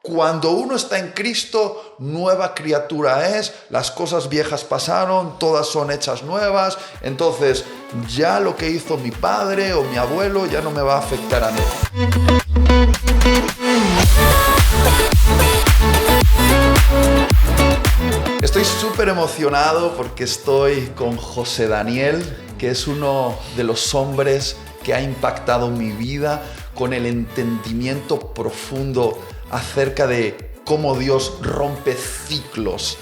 Cuando uno está en Cristo, nueva criatura es, las cosas viejas pasaron, todas son hechas nuevas, entonces ya lo que hizo mi padre o mi abuelo ya no me va a afectar a mí. Estoy súper emocionado porque estoy con José Daniel, que es uno de los hombres que ha impactado mi vida con el entendimiento profundo acerca de cómo Dios rompe ciclos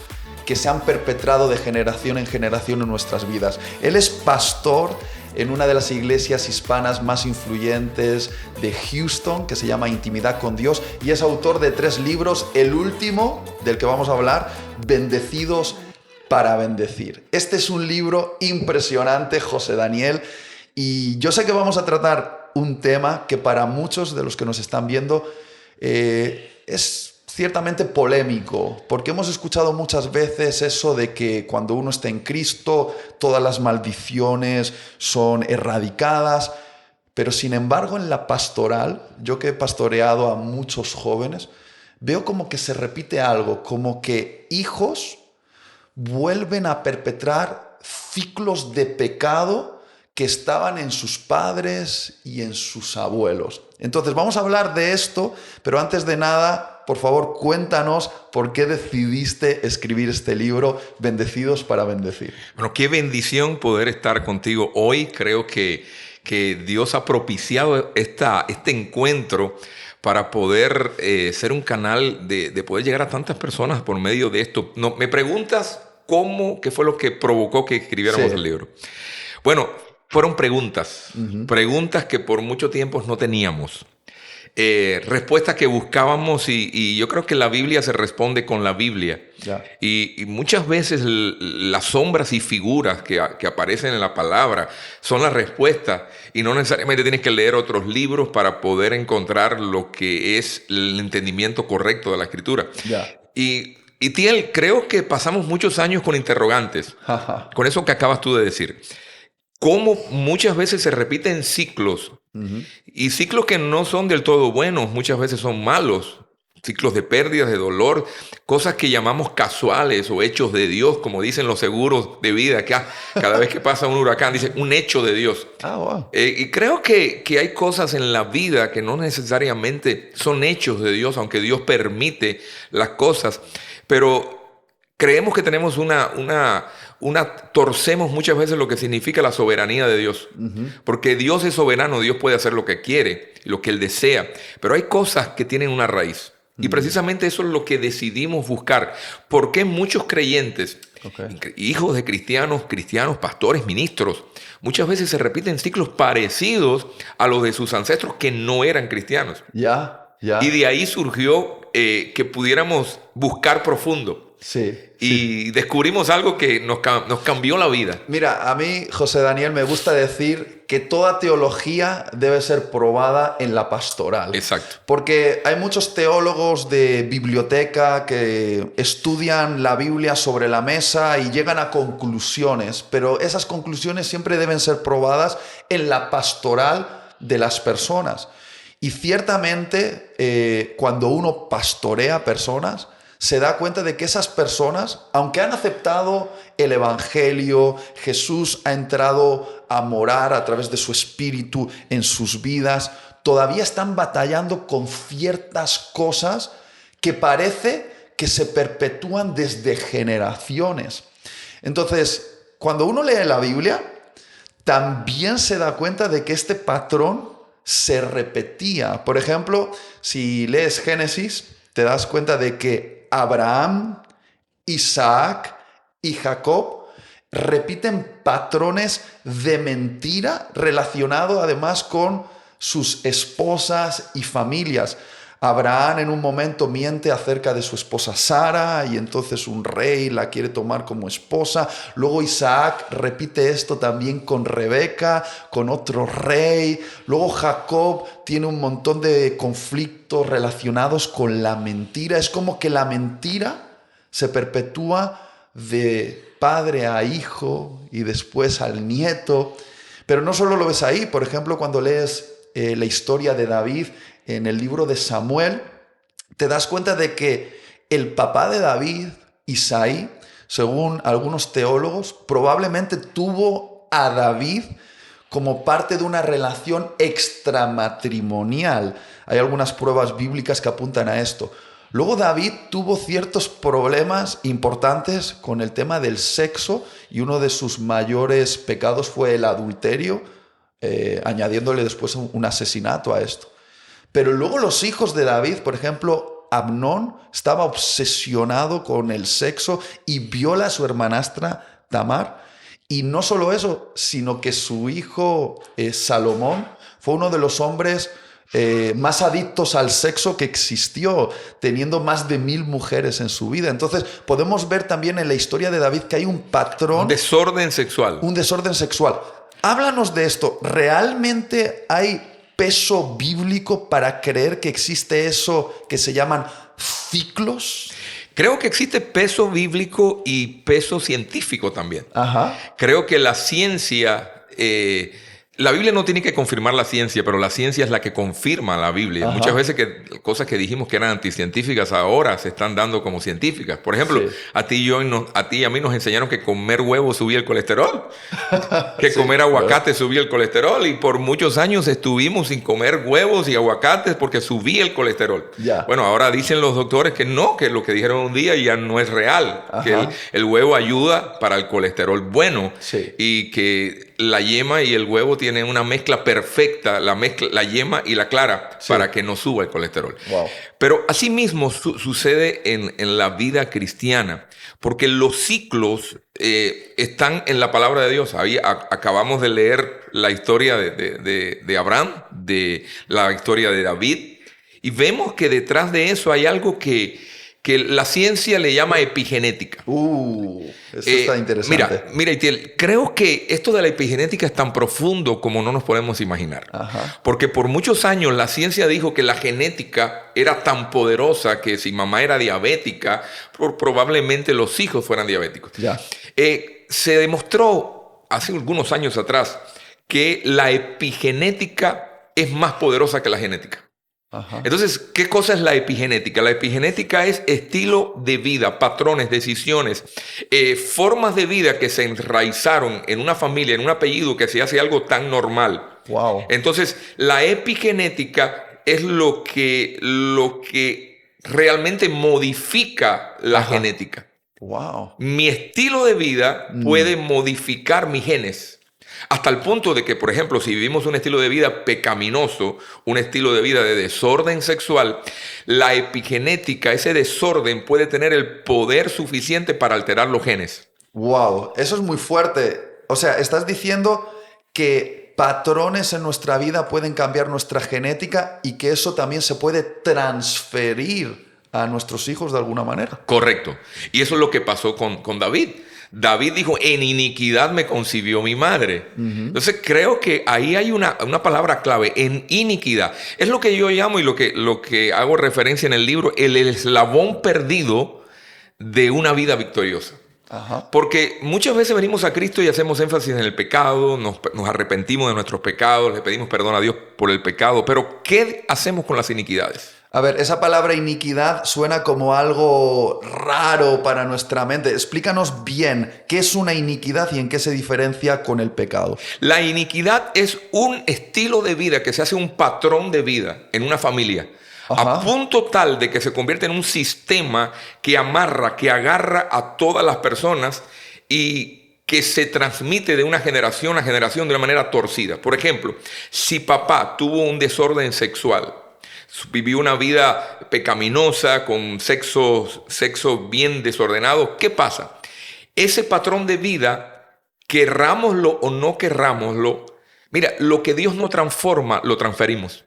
que se han perpetrado de generación en generación en nuestras vidas. Él es pastor en una de las iglesias hispanas más influyentes de Houston, que se llama Intimidad con Dios, y es autor de 3 libros, el último del que vamos a hablar, Bendecidos para Bendecir. Este es un libro impresionante, José Daniel, y yo sé que vamos a tratar un tema que para muchos de los que nos están viendo es ciertamente polémico, porque hemos escuchado muchas veces eso de que cuando uno está en Cristo, todas las maldiciones son erradicadas, pero sin embargo en la pastoral, yo que he pastoreado a muchos jóvenes, veo como que se repite algo, como que hijos vuelven a perpetrar ciclos de pecado que estaban en sus padres y en sus abuelos. Entonces vamos a hablar de esto, pero antes de nada, por favor, cuéntanos por qué decidiste escribir este libro, Bendecidos para Bendecir. Bueno, qué bendición poder estar contigo hoy. Creo que Dios ha propiciado este encuentro para poder ser un canal de poder llegar a tantas personas por medio de esto. No, me preguntas qué fue lo que provocó que escribiéramos el libro. Bueno, fueron preguntas, preguntas que por mucho tiempo no teníamos, respuestas que buscábamos y yo creo que la Biblia se responde con la Biblia. Y muchas veces las sombras y figuras que aparecen en la palabra son la respuesta y no necesariamente tienes que leer otros libros para poder encontrar lo que es el entendimiento correcto de la Escritura. Y Tiel, creo que pasamos muchos años con interrogantes, con eso que acabas tú de decir. Cómo muchas veces se repiten ciclos, y ciclos que no son del todo buenos, muchas veces son malos, ciclos de pérdidas, de dolor, cosas que llamamos casuales o hechos de Dios, como dicen los seguros de vida, que cada vez que pasa un huracán dicen un hecho de Dios. Wow. Y creo que hay cosas en la vida que no necesariamente son hechos de Dios, aunque Dios permite las cosas, pero creemos que tenemos torcemos muchas veces lo que significa la soberanía de Dios. Porque Dios es soberano, Dios puede hacer lo que quiere, lo que Él desea. Pero hay cosas que tienen una raíz. Y precisamente eso es lo que decidimos buscar. ¿Por qué muchos creyentes, hijos de cristianos, pastores, ministros, muchas veces se repiten ciclos parecidos a los de sus ancestros que no eran cristianos? Y de ahí surgió que pudiéramos buscar profundo. Y descubrimos algo que nos cambió la vida. Mira, a mí, José Daniel, me gusta decir que toda teología debe ser probada en la pastoral. Exacto. Porque hay muchos teólogos de biblioteca que estudian la Biblia sobre la mesa y llegan a conclusiones, pero esas conclusiones siempre deben ser probadas en la pastoral de las personas. Y ciertamente, cuando uno pastorea personas, se da cuenta de que esas personas, aunque han aceptado el Evangelio, Jesús ha entrado a morar a través de su Espíritu en sus vidas, todavía están batallando con ciertas cosas que parece que se perpetúan desde generaciones. Entonces, cuando uno lee la Biblia, también se da cuenta de que este patrón se repetía. Por ejemplo, si lees Génesis, te das cuenta de que Abraham, Isaac y Jacob repiten patrones de mentira relacionados además con sus esposas y familias. Abraham en un momento miente acerca de su esposa Sara y entonces un rey la quiere tomar como esposa. Luego Isaac repite esto también con Rebeca, con otro rey. Luego Jacob tiene un montón de conflictos relacionados con la mentira. Es como que la mentira se perpetúa de padre a hijo y después al nieto. Pero no solo lo ves ahí. Por ejemplo, cuando lees la historia de David en el libro de Samuel, te das cuenta de que el papá de David, Isaí, según algunos teólogos, probablemente tuvo a David como parte de una relación extramatrimonial. Hay algunas pruebas bíblicas que apuntan a esto. Luego David tuvo ciertos problemas importantes con el tema del sexo y uno de sus mayores pecados fue el adulterio, añadiéndole después un asesinato a esto. Pero luego los hijos de David, por ejemplo, Amnón estaba obsesionado con el sexo y viola a su hermanastra Tamar. Y no solo eso, sino que su hijo Salomón fue uno de los hombres más adictos al sexo que existió, teniendo más de 1000 mujeres en su vida. Entonces podemos ver también en la historia de David que hay un patrón. Un desorden sexual. Un desorden sexual. Háblanos de esto. ¿Realmente hay peso bíblico para creer que existe eso que se llaman ciclos? Creo que existe peso bíblico y peso científico también. Ajá. Creo que la ciencia... la Biblia no tiene que confirmar la ciencia, pero la ciencia es la que confirma la Biblia. Ajá. Muchas veces que cosas que dijimos que eran anticientíficas ahora se están dando como científicas. Por ejemplo, Sí. a ti y a mí nos enseñaron que comer huevo subía el colesterol, que Sí, comer aguacate subía el colesterol, y por muchos años estuvimos sin comer huevos y aguacates porque subía el colesterol. Ya. Bueno, ahora dicen los doctores que no, que lo que dijeron un día ya no es real, Ajá. que el huevo ayuda para el colesterol bueno, Sí. y que la yema y el huevo tienen una mezcla perfecta, la yema y la clara, Sí. para que no suba el colesterol. Wow. Pero asimismo sucede en la vida cristiana, porque los ciclos están en la palabra de Dios. Ahí acabamos de leer la historia de Abraham, de la historia de David, y vemos que detrás de eso hay algo que la ciencia le llama epigenética. Eso está interesante. Mira, Itiel, creo que esto de la epigenética es tan profundo como no nos podemos imaginar. Ajá. Porque por muchos años la ciencia dijo que la genética era tan poderosa que si mamá era diabética, probablemente los hijos fueran diabéticos. Ya. Se demostró hace algunos años atrás que la epigenética es más poderosa que la genética. Ajá. Entonces, ¿qué cosa es la epigenética? La epigenética es estilo de vida, patrones, decisiones, formas de vida que se enraizaron en una familia, en un apellido que se hace algo tan normal. Wow. Entonces, la epigenética es lo que realmente modifica la Ajá. genética. Wow. Mi estilo de vida puede modificar mis genes. Hasta el punto de que, por ejemplo, si vivimos un estilo de vida pecaminoso, un estilo de vida de desorden sexual, la epigenética, ese desorden, puede tener el poder suficiente para alterar los genes. Wow. Eso es muy fuerte. O sea, estás diciendo que patrones en nuestra vida pueden cambiar nuestra genética y que eso también se puede transferir a nuestros hijos de alguna manera. Correcto. Y eso es lo que pasó con David. David dijo, en iniquidad me concibió mi madre. Entonces creo que ahí hay una palabra clave, en iniquidad. Es lo que yo llamo y lo que hago referencia en el libro, el eslabón perdido de una vida victoriosa. Ajá. Porque muchas veces venimos a Cristo y hacemos énfasis en el pecado, nos arrepentimos de nuestros pecados, le pedimos perdón a Dios por el pecado, pero ¿qué hacemos con las iniquidades? A ver, esa palabra iniquidad suena como algo raro para nuestra mente. Explícanos bien qué es una iniquidad y en qué se diferencia con el pecado. La iniquidad es un estilo de vida que se hace un patrón de vida en una familia. Ajá. A punto tal de que se convierte en un sistema que amarra, que agarra a todas las personas y que se transmite de una generación a generación de una manera torcida. Por ejemplo, si papá tuvo un desorden sexual, vivió una vida pecaminosa con sexo bien desordenado, ¿qué pasa? Ese patrón de vida, querrámoslo o no querrámoslo, mira, lo que Dios no transforma, lo transferimos.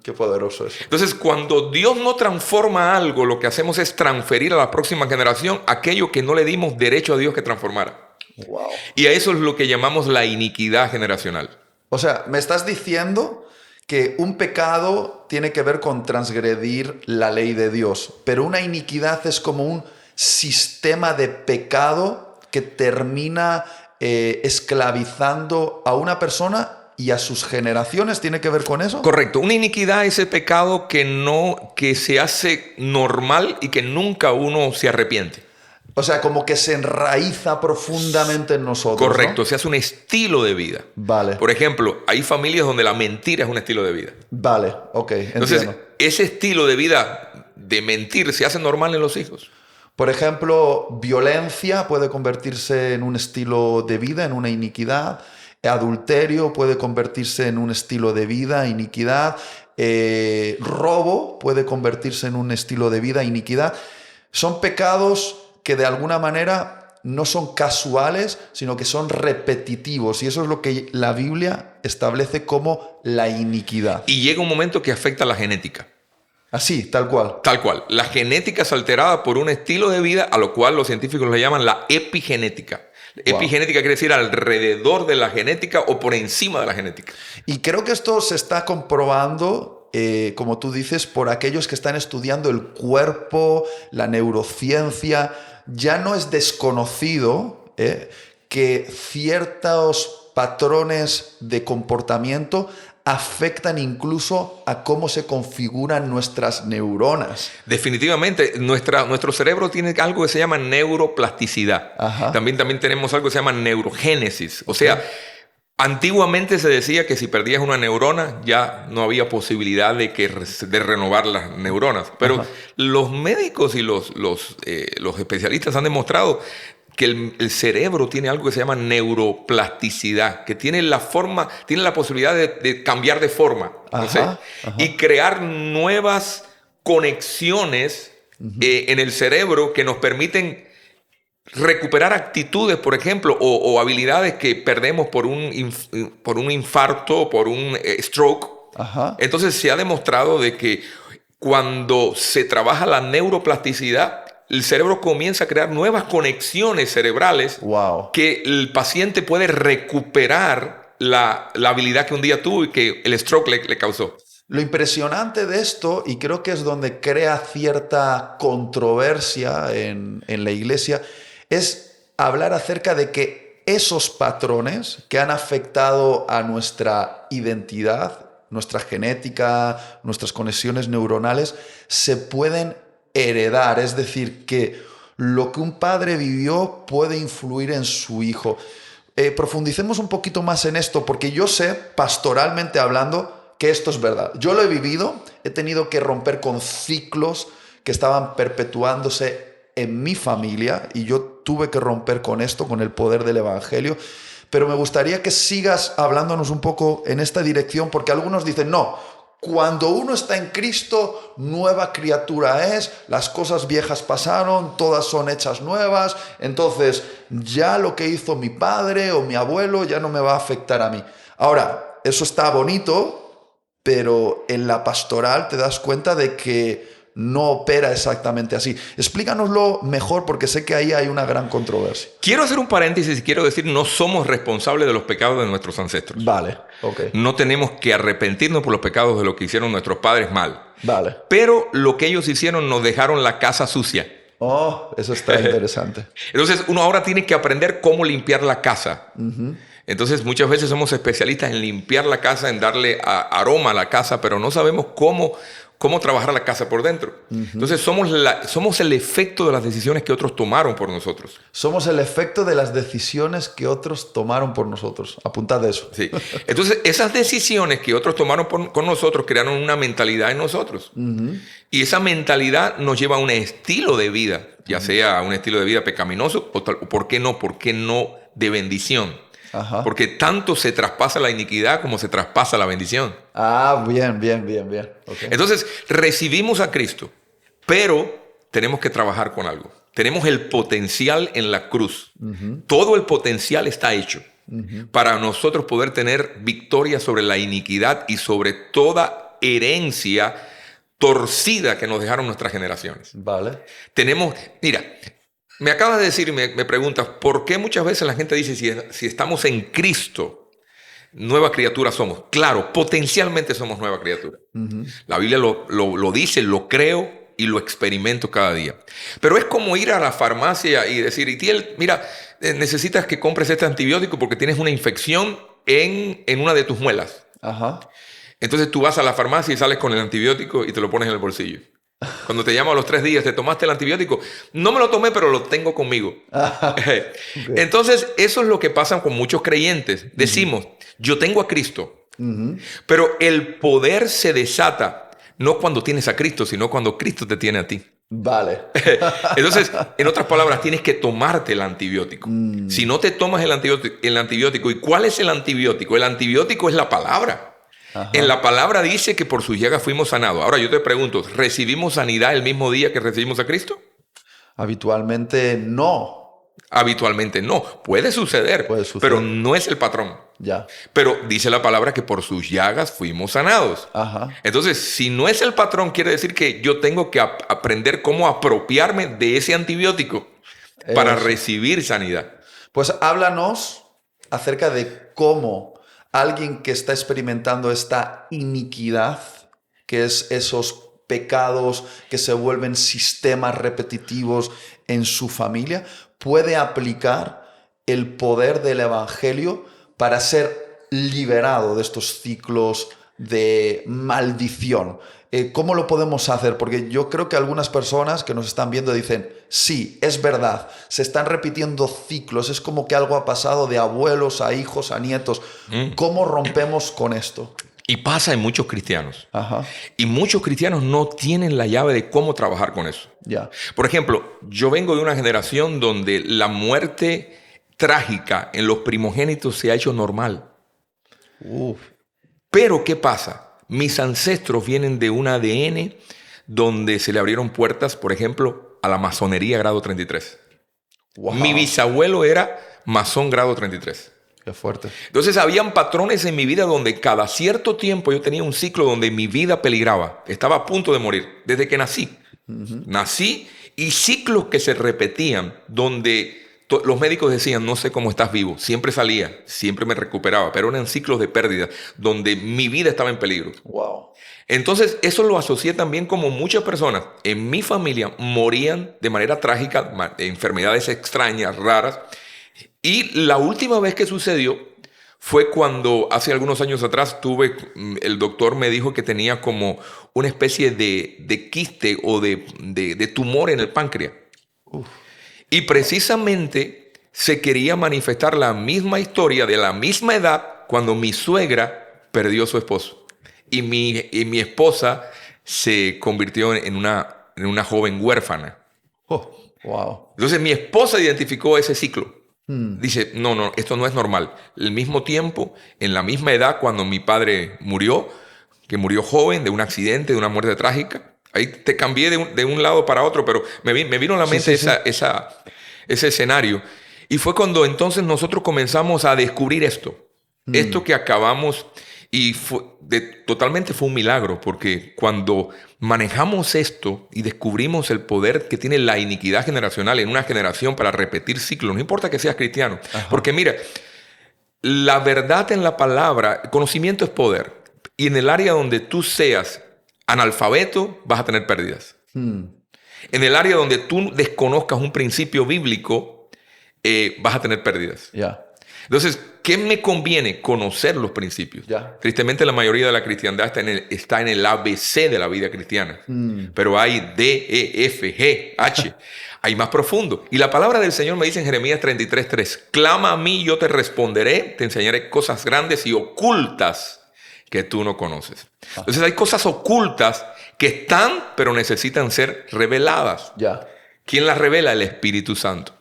Qué poderoso eso. Entonces, cuando Dios no transforma algo, lo que hacemos es transferir a la próxima generación aquello que no le dimos derecho a Dios que transformara. Wow. Y a eso es lo que llamamos la iniquidad generacional. O sea, me estás diciendo que un pecado tiene que ver con transgredir la ley de Dios, pero una iniquidad es como un sistema de pecado que termina esclavizando a una persona y a sus generaciones. ¿Tiene que ver con eso? Correcto. Una iniquidad es el pecado que se hace normal y que nunca uno se arrepiente. O sea, como que se enraiza profundamente en nosotros. Correcto, ¿no? se hace un estilo de vida. Vale. Por ejemplo, hay familias donde la mentira es un estilo de vida. Vale, ok, Entonces, entiendo. ese estilo de vida de mentir se hace normal en los hijos. Por ejemplo, violencia puede convertirse en un estilo de vida, en una iniquidad. Adulterio puede convertirse en un estilo de vida, iniquidad. Robo puede convertirse en un estilo de vida, iniquidad. Son pecados que de alguna manera no son casuales, sino que son repetitivos. Y eso es lo que la Biblia establece como la iniquidad. Y llega un momento que afecta a la genética. Así, tal cual. Tal cual. La genética es alterada por un estilo de vida a lo cual los científicos le llaman la epigenética. Wow. Epigenética quiere decir alrededor de la genética o por encima de la genética. Y creo que esto se está comprobando, como tú dices, por aquellos que están estudiando el cuerpo, la neurociencia. Ya no es desconocido que ciertos patrones de comportamiento afectan incluso a cómo se configuran nuestras neuronas. Definitivamente, nuestro cerebro tiene algo que se llama neuroplasticidad. Ajá. También tenemos algo que se llama neurogénesis. O sea, antiguamente se decía que si perdías una neurona ya no había posibilidad de renovar las neuronas. Pero los médicos y los especialistas han demostrado que el cerebro tiene algo que se llama neuroplasticidad, que tiene la posibilidad de cambiar de forma, ¿no sé? Y crear nuevas conexiones en el cerebro que nos permiten recuperar actitudes, por ejemplo, o habilidades que perdemos por un infarto, por un stroke. Ajá. Entonces se ha demostrado de que cuando se trabaja la neuroplasticidad, el cerebro comienza a crear nuevas conexiones cerebrales. Wow. Que el paciente puede recuperar la habilidad que un día tuvo y que el stroke le causó. Lo impresionante de esto, y creo que es donde crea cierta controversia en la iglesia, es hablar acerca de que esos patrones que han afectado a nuestra identidad, nuestra genética, nuestras conexiones neuronales, se pueden heredar. Es decir, que lo que un padre vivió puede influir en su hijo. Profundicemos un poquito más en esto, porque yo sé, pastoralmente hablando, que esto es verdad. Yo lo he vivido, he tenido que romper con ciclos que estaban perpetuándose en mi familia y yo tuve que romper con esto, con el poder del evangelio. Pero me gustaría que sigas hablándonos un poco en esta dirección, porque algunos dicen, no, cuando uno está en Cristo, nueva criatura es, las cosas viejas pasaron, todas son hechas nuevas, entonces ya lo que hizo mi padre o mi abuelo ya no me va a afectar a mí. Ahora, eso está bonito, pero en la pastoral te das cuenta de que no opera exactamente así. Explícanoslo mejor, porque sé que ahí hay una gran controversia. Quiero hacer un paréntesis y quiero decir, no somos responsables de los pecados de nuestros ancestros. Vale, ok. No tenemos que arrepentirnos por los pecados de lo que hicieron nuestros padres mal. Vale. Pero lo que ellos hicieron nos dejaron la casa sucia. Oh, eso está interesante. Entonces uno ahora tiene que aprender cómo limpiar la casa. Entonces muchas veces somos especialistas en limpiar la casa, en darle aroma a la casa, pero no sabemos cómo trabajar la casa por dentro. Entonces somos el efecto de las decisiones que otros tomaron por nosotros. Somos el efecto de las decisiones que otros tomaron por nosotros. Apuntad eso. Sí. Entonces esas decisiones que otros tomaron con nosotros crearon una mentalidad en nosotros. Y esa mentalidad nos lleva a un estilo de vida, ya sea un estilo de vida pecaminoso o ¿por qué no de bendición? Ajá. Porque tanto se traspasa la iniquidad como se traspasa la bendición. Ah, bien. Okay. Entonces, recibimos a Cristo, pero tenemos que trabajar con algo. Tenemos el potencial en la cruz. Todo el potencial está hecho para nosotros poder tener victoria sobre la iniquidad y sobre toda herencia torcida que nos dejaron nuestras generaciones. Vale. Mira, me acabas de decir, me preguntas, ¿por qué muchas veces la gente dice si estamos en Cristo, nueva criatura somos? Claro, potencialmente somos nueva criatura. La Biblia lo dice, lo creo y lo experimento cada día. Pero es como ir a la farmacia y decir, Itiel, mira, necesitas que compres este antibiótico porque tienes una infección en una de tus muelas. Ajá. Entonces tú vas a la farmacia y sales con el antibiótico y te lo pones en el bolsillo. Cuando te llamo a los 3 días, ¿te tomaste el antibiótico? No me lo tomé, pero lo tengo conmigo. Okay. Entonces, eso es lo que pasa con muchos creyentes. Decimos, yo tengo a Cristo, pero el poder se desata no cuando tienes a Cristo, sino cuando Cristo te tiene a ti. Vale. Entonces, en otras palabras, tienes que tomarte el antibiótico. Si no te tomas el antibiótico, ¿y cuál es el antibiótico? El antibiótico es la palabra. Ajá. En la palabra dice que por sus llagas fuimos sanados. Ahora yo te pregunto, ¿recibimos sanidad el mismo día que recibimos a Cristo? Habitualmente no. Habitualmente no. Puede suceder, pero no es el patrón. Ya. Pero dice la palabra que por sus llagas fuimos sanados. Ajá. Entonces, si no es el patrón, quiere decir que yo tengo que aprender cómo apropiarme de ese antibiótico para recibir sanidad. Pues háblanos acerca de cómo alguien que está experimentando esta iniquidad, que es esos pecados que se vuelven sistemas repetitivos en su familia, puede aplicar el poder del evangelio para ser liberado de estos ciclos de maldición. ¿Cómo lo podemos hacer? Porque yo creo que algunas personas que nos están viendo dicen, sí, es verdad, se están repitiendo ciclos, es como que algo ha pasado de abuelos a hijos, a nietos. ¿Cómo rompemos con esto? Y pasa en muchos cristianos. Ajá. Y muchos cristianos no tienen la llave de cómo trabajar con eso. Ya. Por ejemplo, yo vengo de una generación donde la muerte trágica en los primogénitos se ha hecho normal. Pero, ¿qué pasa? Mis ancestros vienen de un ADN donde se le abrieron puertas, por ejemplo, a la masonería grado 33. Wow. Mi bisabuelo era masón grado 33. Qué fuerte. Entonces, habían patrones en mi vida donde cada cierto tiempo yo tenía un ciclo donde mi vida peligraba. Estaba a punto de morir desde que nací. Nací y ciclos que se repetían donde los médicos decían, no sé cómo estás vivo. Siempre salía, siempre me recuperaba, pero eran ciclos de pérdida donde mi vida estaba en peligro. Wow. Entonces, eso lo asocié también como muchas personas en mi familia morían de manera trágica, de enfermedades extrañas, raras. Y la última vez que sucedió fue cuando hace algunos años atrás el doctor me dijo que tenía como una especie de quiste o de tumor en el páncreas. Y precisamente se quería manifestar la misma historia de la misma edad cuando mi suegra perdió a su esposo. Y mi esposa se convirtió en una joven huérfana. Wow. Entonces mi esposa identificó ese ciclo. Dice, no, esto no es normal. Al mismo tiempo, en la misma edad cuando mi padre murió, que murió joven de un accidente, de una muerte trágica. Ahí te cambié de un lado para otro, pero me vino a la mente ese escenario. Y fue cuando entonces nosotros comenzamos a descubrir esto. Esto que acabamos, y totalmente fue un milagro, porque cuando manejamos esto y descubrimos el poder que tiene la iniquidad generacional en una generación para repetir ciclos, no importa que seas cristiano. Ajá. Porque mira, la verdad en la palabra, conocimiento es poder. Y en el área donde tú seas analfabeto, vas a tener pérdidas. En el área donde tú desconozcas un principio bíblico, vas a tener pérdidas. Entonces, ¿qué me conviene? Conocer los principios. Tristemente, la mayoría de la cristiandad está en el ABC de la vida cristiana. Pero hay D, E, F, G, H. Hay más profundo. Y la palabra del Señor me dice en Jeremías 33:3, clama a mí, yo te responderé, te enseñaré cosas grandes y ocultas que tú no conoces. Entonces hay cosas ocultas que están, pero necesitan ser reveladas. ¿Quién las revela? El Espíritu Santo.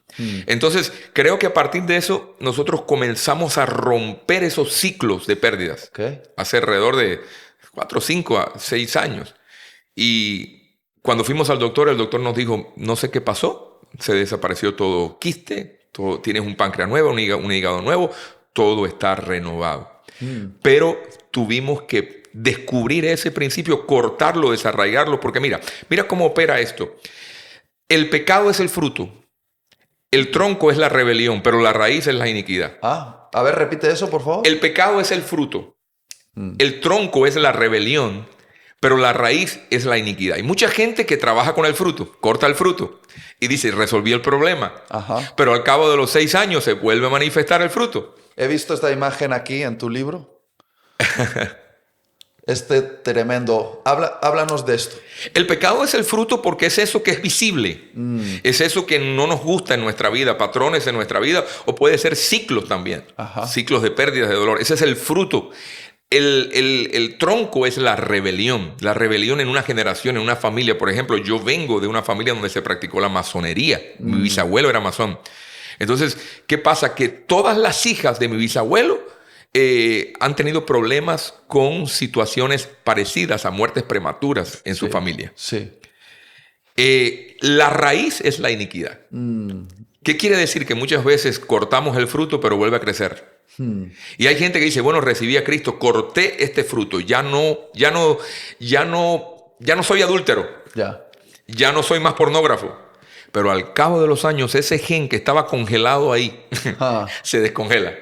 Entonces, creo que a partir de eso, nosotros comenzamos a romper esos ciclos de pérdidas. Hace alrededor de 4, 5 a 6 años. Y cuando fuimos al doctor, el doctor nos dijo, no sé qué pasó, se desapareció todo quiste, tienes un páncreas nuevo, un hígado nuevo, todo está renovado. Pero tuvimos que descubrir ese principio, cortarlo, desarraigarlo, porque mira cómo opera esto. El pecado es el fruto. El tronco es la rebelión, pero la raíz es la iniquidad. A ver, repite eso, por favor. El pecado es el fruto. El tronco es la rebelión, pero la raíz es la iniquidad. Hay mucha gente que trabaja con el fruto, corta el fruto y dice, resolví el problema. Pero al cabo de los 6 años se vuelve a manifestar el fruto. He visto esta imagen aquí en tu libro. Tremendo. Háblanos de esto. El pecado es el fruto porque es eso que es visible. Es eso que no nos gusta en nuestra vida, patrones en nuestra vida, o puede ser ciclos también. Ajá. Ciclos de pérdidas, de dolor. Ese es el fruto. El tronco es la rebelión en una generación, en una familia. Por ejemplo, yo vengo de una familia donde se practicó la masonería. Mi bisabuelo era masón. Entonces, ¿qué pasa? Que todas las hijas de mi bisabuelo han tenido problemas con situaciones parecidas a muertes prematuras en su familia. Sí. La raíz es la iniquidad. ¿Qué quiere decir? Que muchas veces cortamos el fruto, pero vuelve a crecer. Y hay gente que dice, bueno, recibí a Cristo, corté este fruto, ya no soy adúltero, ya no soy más pornógrafo. Pero al cabo de los años, ese gen que estaba congelado ahí se descongela.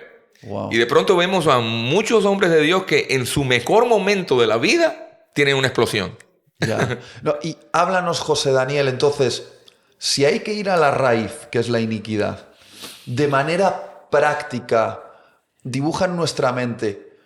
Wow. Y de pronto vemos a muchos hombres de Dios que en su mejor momento de la vida tienen una explosión. Ya. No, y háblanos, José Daniel, entonces, si hay que ir a la raíz, que es la iniquidad, de manera práctica, dibuja en nuestra mente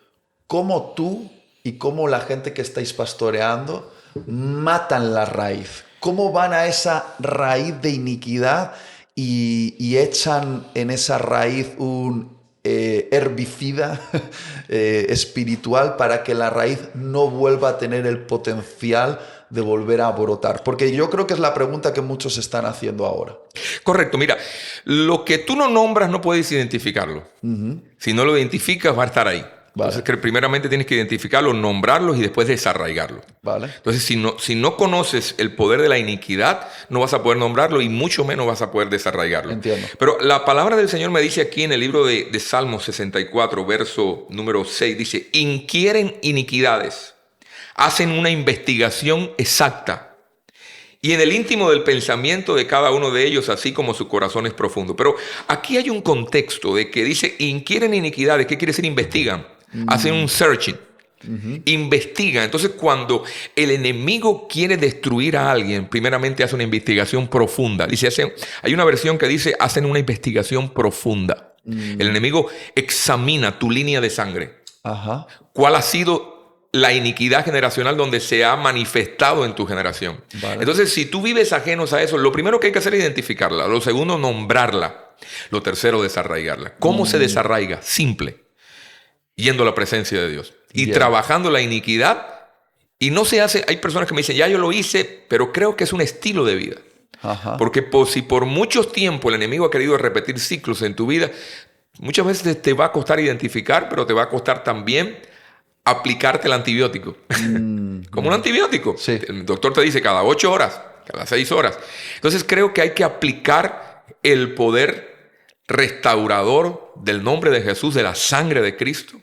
cómo tú y cómo la gente que estáis pastoreando matan la raíz. ¿Cómo van a esa raíz de iniquidad y echan en esa raíz un herbicida espiritual para que la raíz no vuelva a tener el potencial de volver a brotar? Porque yo creo que es la pregunta que muchos están haciendo ahora. Correcto, mira, lo que tú no nombras no puedes identificarlo. Si no lo identificas va a estar ahí. Vale. Entonces, que primeramente tienes que identificarlo, nombrarlo y después desarraigarlo. Vale. Entonces, si no conoces el poder de la iniquidad, no vas a poder nombrarlo y mucho menos vas a poder desarraigarlo. Entiendo. Pero la palabra del Señor me dice aquí en el libro de Salmos 64, verso número 6, dice, inquieren iniquidades, hacen una investigación exacta. Y en el íntimo del pensamiento de cada uno de ellos, así como su corazón es profundo. Pero aquí hay un contexto de que dice, inquieren iniquidades. ¿Qué quiere decir investigan? Hacen un searching. Investigan. Entonces, cuando el enemigo quiere destruir a alguien, primeramente hace una investigación profunda. Hay una versión que dice, hacen una investigación profunda. El enemigo examina tu línea de sangre. Ajá. ¿Cuál ha sido la iniquidad generacional donde se ha manifestado en tu generación? Vale. Entonces, si tú vives ajenos a eso, lo primero que hay que hacer es identificarla. Lo segundo, nombrarla. Lo tercero, desarraigarla. ¿Cómo se desarraiga? Simple. Yendo a la presencia de Dios. Y trabajando la iniquidad. Y no se hace... Hay personas que me dicen, ya yo lo hice, pero creo que es un estilo de vida. Ajá. Porque si por mucho tiempo el enemigo ha querido repetir ciclos en tu vida, muchas veces te va a costar identificar, pero te va a costar también aplicarte el antibiótico. Como un antibiótico. Sí. El doctor te dice cada 8 horas, cada 6 horas. Entonces creo que hay que aplicar el poder restaurador del nombre de Jesús, de la sangre de Cristo.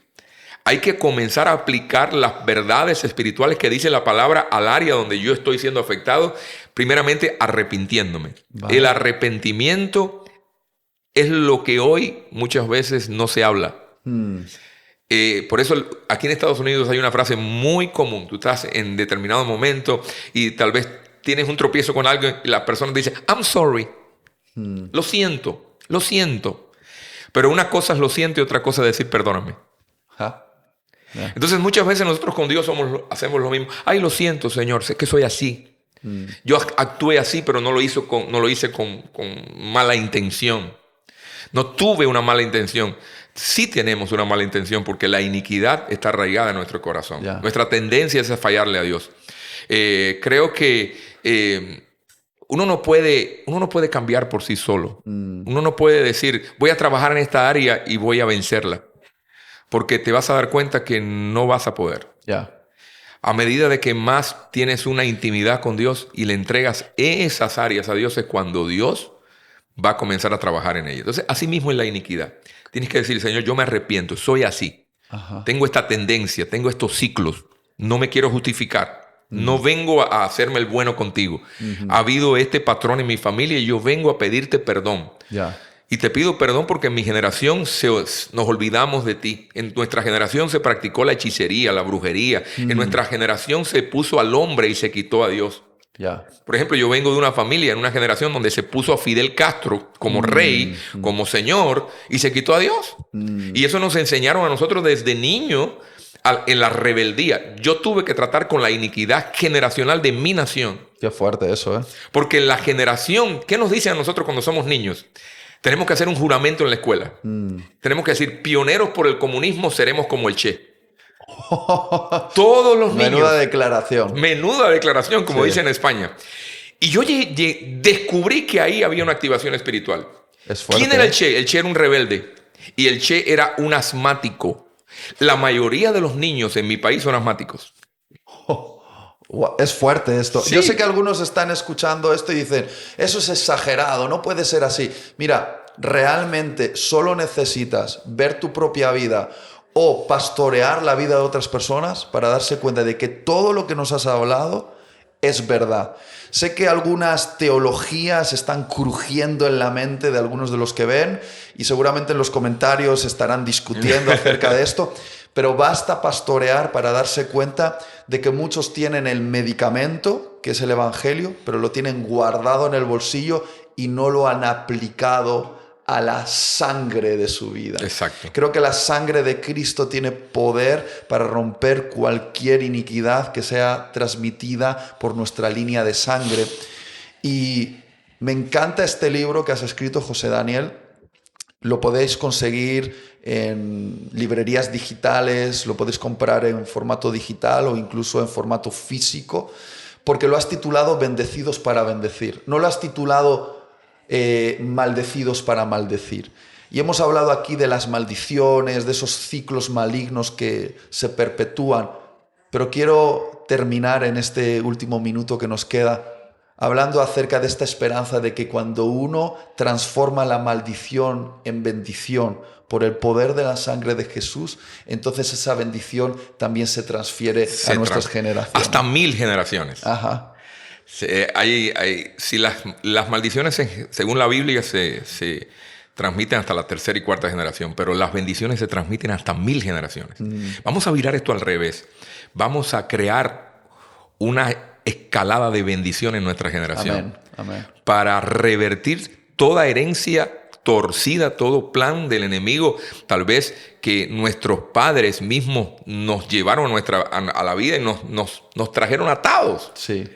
Hay que comenzar a aplicar las verdades espirituales que dice la palabra al área donde yo estoy siendo afectado, primeramente arrepintiéndome. Vale. El arrepentimiento es lo que hoy muchas veces no se habla. Por eso aquí en Estados Unidos hay una frase muy común. Tú estás en determinado momento y tal vez tienes un tropiezo con alguien y la persona te dice, I'm sorry. Lo siento. Pero una cosa es lo siento y otra cosa es decir perdóname. Entonces muchas veces nosotros con Dios hacemos lo mismo. Ay, lo siento, Señor, sé que soy así. Yo actué así, pero no lo hice con mala intención. No tuve una mala intención. Sí tenemos una mala intención porque la iniquidad está arraigada en nuestro corazón. Nuestra tendencia es a fallarle a Dios. Creo que uno no puede cambiar por sí solo. Uno no puede decir, voy a trabajar en esta área y voy a vencerla. Porque te vas a dar cuenta que no vas a poder. A medida de que más tienes una intimidad con Dios y le entregas esas áreas a Dios, es cuando Dios va a comenzar a trabajar en ellas. Entonces, así mismo es la iniquidad. Tienes que decir, Señor, yo me arrepiento, soy así. Tengo esta tendencia, tengo estos ciclos. No me quiero justificar. No vengo a hacerme el bueno contigo. Ha habido este patrón en mi familia y yo vengo a pedirte perdón. Y te pido perdón porque en mi generación nos olvidamos de ti. En nuestra generación se practicó la hechicería, la brujería. En nuestra generación se puso al hombre y se quitó a Dios. Ya. Por ejemplo, yo vengo de una familia, en una generación donde se puso a Fidel Castro como rey, como señor, y se quitó a Dios. Y eso nos enseñaron a nosotros desde niño en la rebeldía. Yo tuve que tratar con la iniquidad generacional de mi nación. Qué fuerte eso, ¿eh? Porque la generación, ¿qué nos dicen a nosotros cuando somos niños? Tenemos que hacer un juramento en la escuela. Tenemos que decir, pioneros por el comunismo seremos como el Che. Todos los niños. Menuda declaración. Menuda declaración, como Sí. dicen en España. Y yo descubrí que ahí había una activación espiritual. Es fuerte. ¿Quién era el Che? El Che era un rebelde. Y el Che era un asmático. La mayoría de los niños en mi país son asmáticos. Es fuerte esto. Sí. Yo sé que algunos están escuchando esto y dicen, eso es exagerado, no puede ser así. Mira, realmente solo necesitas ver tu propia vida o pastorear la vida de otras personas para darse cuenta de que todo lo que nos has hablado es verdad. Sé que algunas teologías están crujiendo en la mente de algunos de los que ven y seguramente en los comentarios estarán discutiendo acerca de esto, pero basta pastorear para darse cuenta de que muchos tienen el medicamento, que es el Evangelio, pero lo tienen guardado en el bolsillo y no lo han aplicado a la sangre de su vida. Exacto. Creo que la sangre de Cristo tiene poder para romper cualquier iniquidad que sea transmitida por nuestra línea de sangre. Y me encanta este libro que has escrito, José Daniel. Lo podéis conseguir en librerías digitales, lo podéis comprar en formato digital o incluso en formato físico, porque lo has titulado Bendecidos para bendecir. No lo has titulado maldecidos para maldecir. Y hemos hablado aquí de las maldiciones, de esos ciclos malignos que se perpetúan, pero quiero terminar en este último minuto que nos queda hablando acerca de esta esperanza de que cuando uno transforma la maldición en bendición por el poder de la sangre de Jesús, entonces esa bendición también se transfiere a nuestras generaciones. Hasta 1000 generaciones. Ajá. Si las maldiciones, según la Biblia, se transmiten hasta la tercera y cuarta generación, pero las bendiciones se transmiten hasta 1000 generaciones. Vamos a virar esto al revés. Vamos a crear una escalada de bendición en nuestra generación. Amén. Amén. Para revertir toda herencia torcida, todo plan del enemigo, tal vez que nuestros padres mismos nos llevaron a la vida y nos trajeron atados. Sí.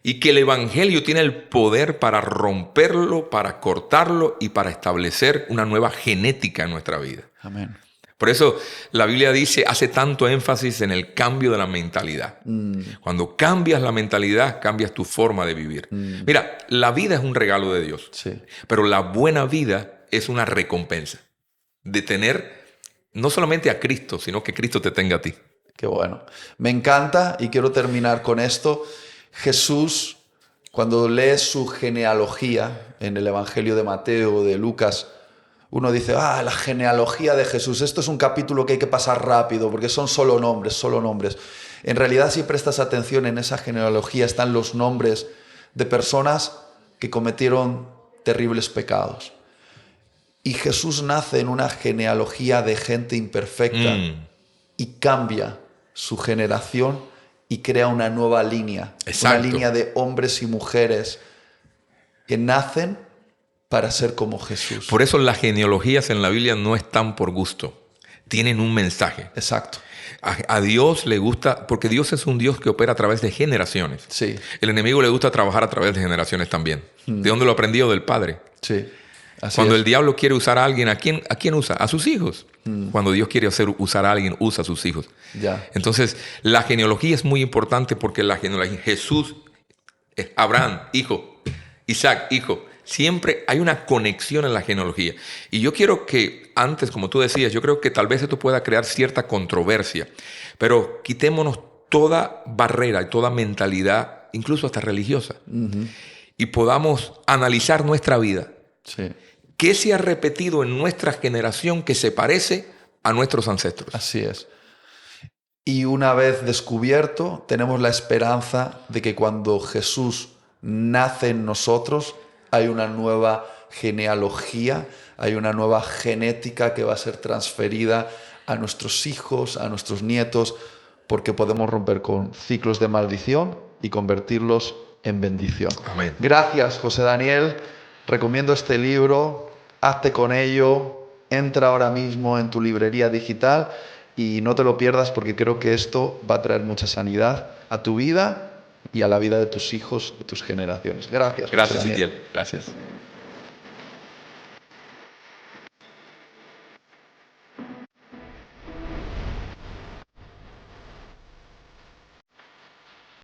Y que el Evangelio tiene el poder para romperlo, para cortarlo y para establecer una nueva genética en nuestra vida. Amén. Por eso la Biblia hace tanto énfasis en el cambio de la mentalidad. Cuando cambias la mentalidad, cambias tu forma de vivir. Mira, la vida es un regalo de Dios. Sí. Pero la buena vida es una recompensa de tener no solamente a Cristo, sino que Cristo te tenga a ti. Qué bueno. Me encanta y quiero terminar con esto. Jesús, cuando lees su genealogía en el Evangelio de Mateo o de Lucas, uno dice, la genealogía de Jesús, esto es un capítulo que hay que pasar rápido porque son solo nombres, solo nombres. En realidad, si prestas atención, en esa genealogía están los nombres de personas que cometieron terribles pecados. Y Jesús nace en una genealogía de gente imperfecta y cambia su generación y crea una nueva línea. Exacto. Una línea de hombres y mujeres que nacen para ser como Jesús. Por eso las genealogías en la Biblia no están por gusto. Tienen un mensaje. Exacto. A Dios le gusta, porque Dios es un Dios que opera a través de generaciones. Sí. El enemigo le gusta trabajar a través de generaciones también. ¿De dónde lo aprendió? Del Padre. Sí. Así Cuando es. el diablo quiere usar a alguien, ¿a quién usa? A sus hijos. Cuando Dios quiere usar a alguien, usa a sus hijos. Ya. Entonces, la genealogía es muy importante porque la genealogía, Jesús, Abraham, hijo, Isaac, hijo, siempre hay una conexión en la genealogía. Y yo quiero que antes, como tú decías, yo creo que tal vez esto pueda crear cierta controversia, pero quitémonos toda barrera y toda mentalidad, incluso hasta religiosa, y podamos analizar nuestra vida. Sí. ¿Qué se ha repetido en nuestra generación que se parece a nuestros ancestros? Así es. Y una vez descubierto, tenemos la esperanza de que cuando Jesús nace en nosotros, hay una nueva genealogía, hay una nueva genética que va a ser transferida a nuestros hijos, a nuestros nietos, porque podemos romper con ciclos de maldición y convertirlos en bendición. Amén. Gracias, José Daniel. Recomiendo este libro, hazte con ello, entra ahora mismo en tu librería digital y no te lo pierdas porque creo que esto va a traer mucha sanidad a tu vida y a la vida de tus hijos, de tus generaciones. Gracias. Gracias, José Daniel. Itiel. Gracias.